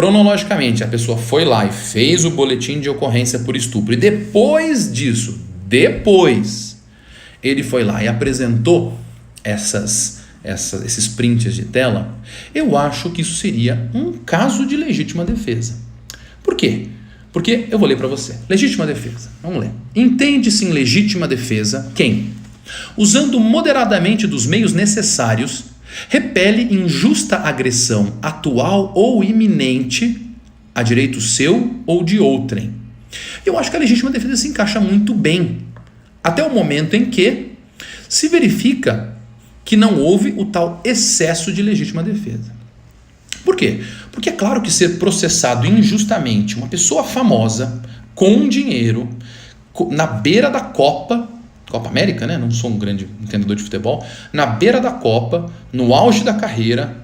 cronologicamente a pessoa foi lá e fez o boletim de ocorrência por estupro, e depois disso, ele foi lá e apresentou esses prints de tela, eu acho que isso seria um caso de legítima defesa. Por quê? Porque eu vou ler para você. Legítima defesa. Vamos ler. Entende-se em legítima defesa quem, usando moderadamente dos meios necessários, repele injusta agressão atual ou iminente a direito seu ou de outrem. Eu acho que a legítima defesa se encaixa muito bem, até o momento em que se verifica que não houve o tal excesso de legítima defesa. Por quê? Porque é claro que ser processado injustamente uma pessoa famosa, com dinheiro, na beira da Copa América, né? Não sou um grande entendedor de futebol, na beira da Copa, no auge da carreira,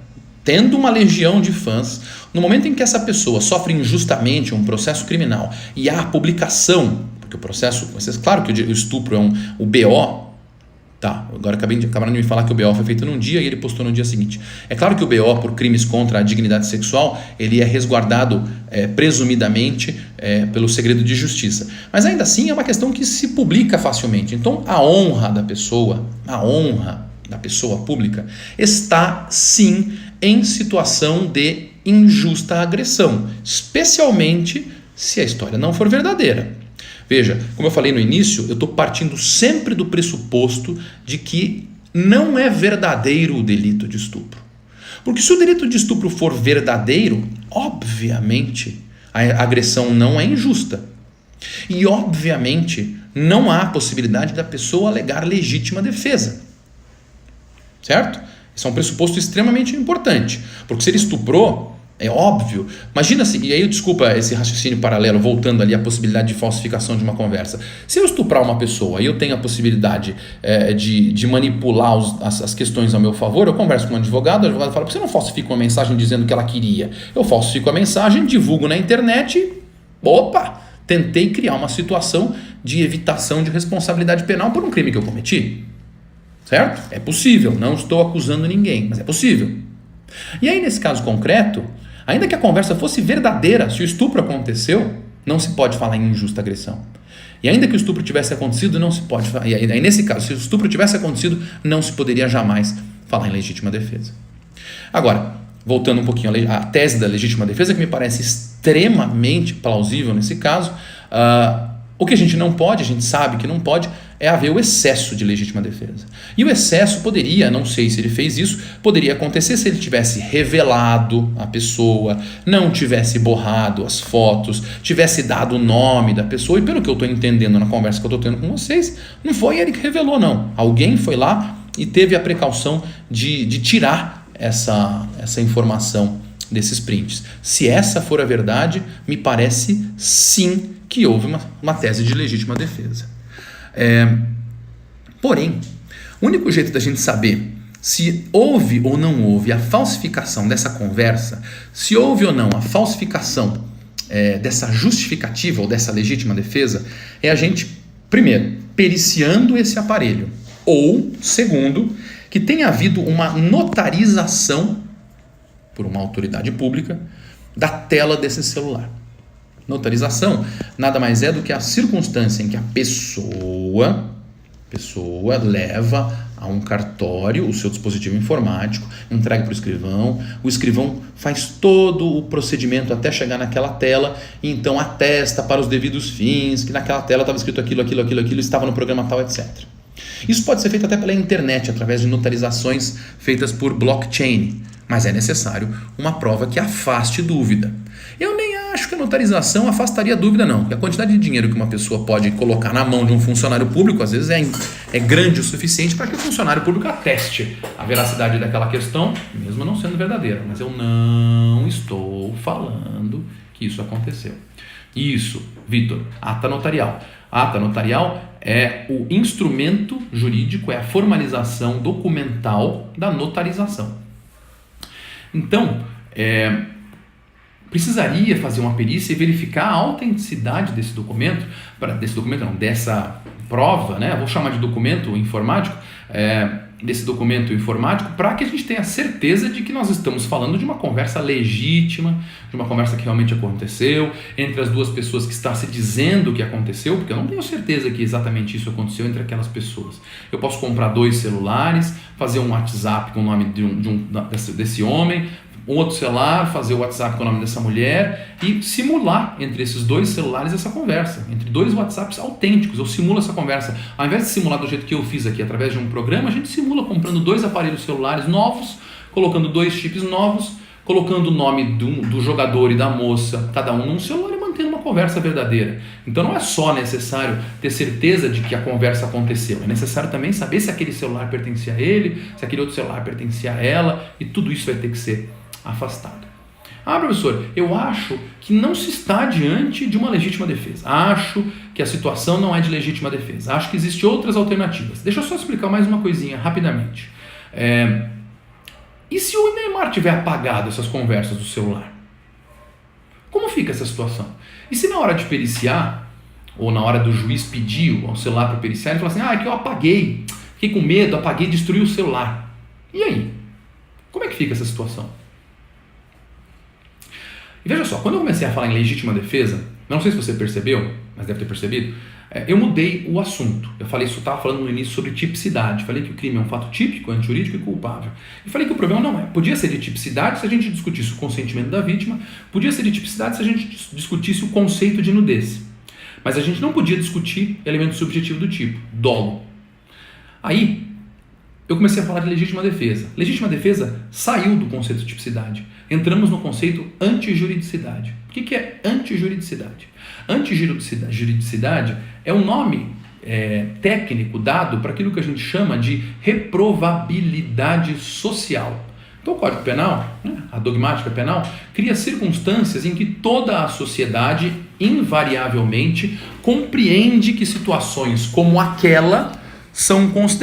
tendo uma legião de fãs, no momento em que essa pessoa sofre injustamente um processo criminal e há a publicação, porque o processo, claro que o estupro é o BO, tá, agora acabaram de me falar que o BO foi feito num dia e ele postou no dia seguinte. É claro que o BO por crimes contra a dignidade sexual, ele é resguardado presumidamente pelo segredo de justiça. Mas ainda assim é uma questão que se publica facilmente. Então a honra da pessoa pública está sim em situação de injusta agressão, especialmente se a história não for verdadeira. Veja, como eu falei no início, eu estou partindo sempre do pressuposto de que não é verdadeiro o delito de estupro. Porque se o delito de estupro for verdadeiro, obviamente a agressão não é injusta. E obviamente não há possibilidade da pessoa alegar legítima defesa. Certo? Isso é um pressuposto extremamente importante. Porque se ele estuprou, é óbvio. Imagina-se, e aí desculpa esse raciocínio paralelo, voltando ali à possibilidade de falsificação de uma conversa. Se eu estuprar uma pessoa e eu tenho a possibilidade de manipular as questões ao meu favor, eu converso com um advogado, o advogado fala, por que você não falsifica uma mensagem dizendo que ela queria? Eu falsifico a mensagem, divulgo na internet e, tentei criar uma situação de evitação de responsabilidade penal por um crime que eu cometi. Certo? É possível, não estou acusando ninguém, mas é possível. E aí nesse caso concreto, ainda que a conversa fosse verdadeira, se o estupro aconteceu, não se pode falar em injusta agressão. E ainda que o estupro tivesse acontecido, não se pode falar. E aí nesse caso, se o estupro tivesse acontecido, não se poderia jamais falar em legítima defesa. Agora, voltando um pouquinho à tese da legítima defesa, que me parece extremamente plausível nesse caso, o que a gente não pode, a gente sabe que não pode, é haver o excesso de legítima defesa. E o excesso poderia, não sei se ele fez isso, poderia acontecer se ele tivesse revelado a pessoa, não tivesse borrado as fotos, tivesse dado o nome da pessoa, e pelo que eu estou entendendo na conversa que eu estou tendo com vocês, não foi ele que revelou, não. Alguém foi lá e teve a precaução de tirar essa informação desses prints. Se essa for a verdade, me parece sim que houve uma tese de legítima defesa. Porém, o único jeito da gente saber se houve ou não houve a falsificação dessa conversa, se houve ou não a falsificação dessa justificativa ou dessa legítima defesa, é a gente, primeiro, periciando esse aparelho, ou, segundo, que tenha havido uma notarização por uma autoridade pública da tela desse celular. Notarização nada mais é do que a circunstância em que a pessoa leva a um cartório o seu dispositivo informático, entrega para o escrivão faz todo o procedimento até chegar naquela tela e então atesta para os devidos fins que naquela tela estava escrito aquilo, estava no programa tal, etc. Isso pode ser feito até pela internet, através de notarizações feitas por blockchain, mas é necessário uma prova que afaste dúvida. Eu nem acho que a notarização afastaria dúvida, não. Porque a quantidade de dinheiro que uma pessoa pode colocar na mão de um funcionário público, às vezes é grande o suficiente para que o funcionário público ateste a veracidade daquela questão, mesmo não sendo verdadeira. Mas eu não estou falando que isso aconteceu. Isso, Vitor, ata notarial. Ata notarial é o instrumento jurídico, é a formalização documental da notarização. Então, precisaria fazer uma perícia e verificar a autenticidade dessa prova, né? Vou chamar de documento informático, desse documento informático para que a gente tenha certeza de que nós estamos falando de uma conversa legítima, de uma conversa que realmente aconteceu, entre as duas pessoas que está se dizendo que aconteceu, porque eu não tenho certeza que exatamente isso aconteceu entre aquelas pessoas. Eu posso comprar 2 celulares, fazer um WhatsApp com o nome desse homem, um outro celular, fazer o WhatsApp com o nome dessa mulher e simular entre esses 2 celulares essa conversa, entre 2 WhatsApps autênticos. Eu simulo essa conversa. Ao invés de simular do jeito que eu fiz aqui, através de um programa, a gente simula comprando 2 aparelhos celulares novos, colocando 2 chips novos, colocando o nome do jogador e da moça, cada um num celular e mantendo uma conversa verdadeira. Então não é só necessário ter certeza de que a conversa aconteceu, é necessário também saber se aquele celular pertencia a ele, se aquele outro celular pertencia a ela, e tudo isso vai ter que ser afastado. Ah, professor, eu acho que não se está diante de uma legítima defesa. Acho que a situação não é de legítima defesa. Acho que existem outras alternativas. Deixa eu só explicar mais uma coisinha rapidamente. E se o Neymar tiver apagado essas conversas do celular? Como fica essa situação? E se na hora de periciar, ou na hora do juiz pedir o celular para periciar, ele fala assim, é que eu apaguei, fiquei com medo, apaguei, destruí o celular. E aí? Como é que fica essa situação? E veja só, quando eu comecei a falar em legítima defesa, não sei se você percebeu, mas deve ter percebido, eu mudei o assunto. Eu falei isso, estava falando no início sobre tipicidade. Falei que o crime é um fato típico, antijurídico e culpável. E falei que o problema não podia ser de tipicidade se a gente discutisse o consentimento da vítima, podia ser de tipicidade se a gente discutisse o conceito de nudez. Mas a gente não podia discutir elemento subjetivo do tipo, dolo. Aí, eu comecei a falar de legítima defesa. Legítima defesa saiu do conceito de tipicidade. Entramos no conceito antijuridicidade. O que é antijuridicidade? Antijuridicidade é um nome técnico dado para aquilo que a gente chama de reprovabilidade social. Então o Código Penal, a dogmática penal, cria circunstâncias em que toda a sociedade invariavelmente compreende que situações como aquela são consideradas